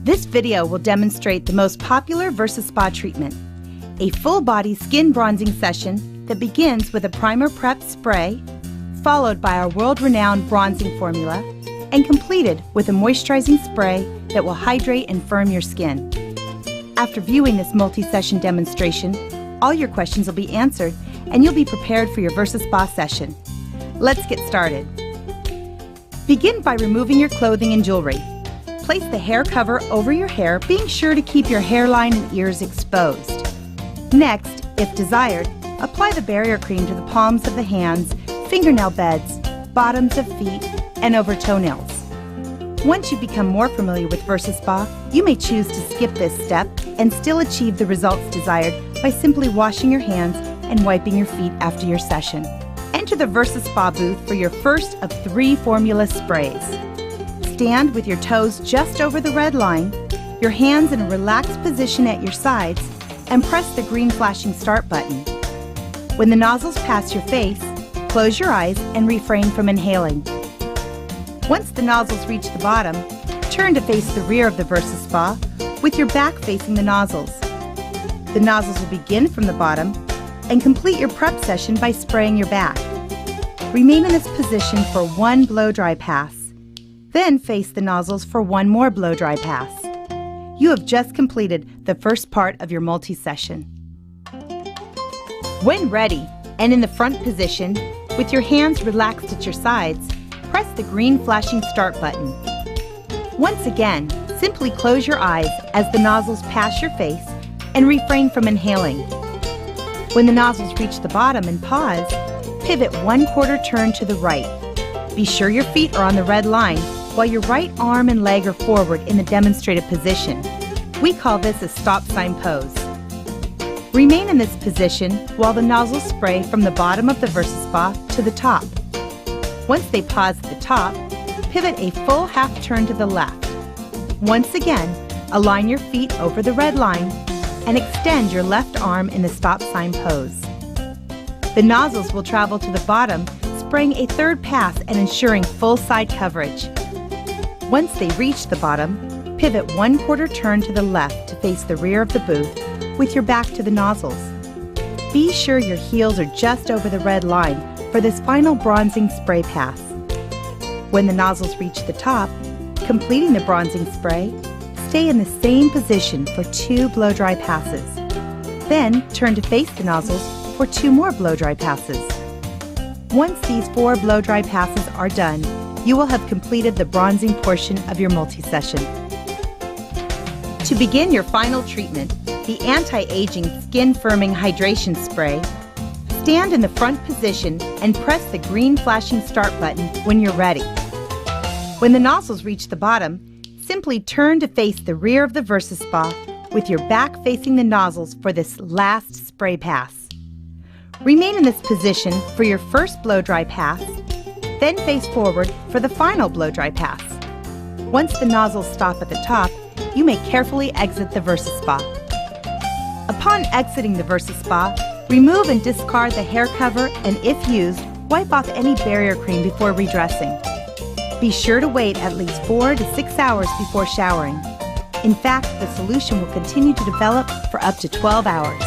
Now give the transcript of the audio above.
This video will demonstrate the most popular VersaSpa treatment, a full-body skin bronzing session that begins with a primer prep spray, followed by our world-renowned bronzing formula, and completed with a moisturizing spray that will hydrate and firm your skin. After viewing this multi-session demonstration, all your questions will be answered and you'll be prepared for your VersaSpa session. Let's get started. Begin by removing your clothing and jewelry. Place the hair cover over your hair, being sure to keep your hairline and ears exposed. Next, if desired, apply the barrier cream to the palms of the hands, fingernail beds, bottoms of feet, and over toenails. Once you become more familiar with VersaSpa, you may choose to skip this step and still achieve the results desired by simply washing your hands and wiping your feet after your session. Enter the VersaSpa booth for your first of 3 formula sprays. Stand with your toes just over the red line, your hands in a relaxed position at your sides, and press the green flashing start button. When the nozzles pass your face, close your eyes and refrain from inhaling. Once the nozzles reach the bottom, turn to face the rear of the VersaSpa with your back facing the nozzles. The nozzles will begin from the bottom and complete your prep session by spraying your back. Remain in this position for 1 blow-dry pass. Then face the nozzles for 1 more blow-dry pass. You have just completed the first part of your multi-session. When ready and in the front position, with your hands relaxed at your sides, press the green flashing start button. Once again, simply close your eyes as the nozzles pass your face and refrain from inhaling. When the nozzles reach the bottom and pause, pivot 1/4 turn to the right. Be sure your feet are on the red line while your right arm and leg are forward in the demonstrated position. We call this a stop sign pose. Remain in this position while the nozzles spray from the bottom of the VersaSpa to the top. Once they pause at the top, pivot a full half turn to the left. Once again, align your feet over the red line and extend your left arm in the stop sign pose. The nozzles will travel to the bottom, spraying a 3rd pass and ensuring full side coverage. Once they reach the bottom, pivot 1/4 turn to the left to face the rear of the booth with your back to the nozzles. Be sure your heels are just over the red line for this final bronzing spray pass. When the nozzles reach the top, completing the bronzing spray, stay in the same position for 2 blow-dry passes. Then turn to face the nozzles for 2 more blow-dry passes. Once these 4 blow-dry passes are done, you will have completed the bronzing portion of your multi-session. To begin your final treatment, the anti-aging skin firming hydration spray, stand in the front position and press the green flashing start button when you're ready. When the nozzles reach the bottom, simply turn to face the rear of the VersaSpa with your back facing the nozzles for this last spray pass. Remain in this position for your first blow-dry pass, then face forward for the final blow-dry pass. Once the nozzles stop at the top, you may carefully exit the VersaSpa. Upon exiting the VersaSpa, remove and discard the hair cover and, if used, wipe off any barrier cream before redressing. Be sure to wait at least 4 to 6 hours before showering. In fact, the solution will continue to develop for up to 12 hours.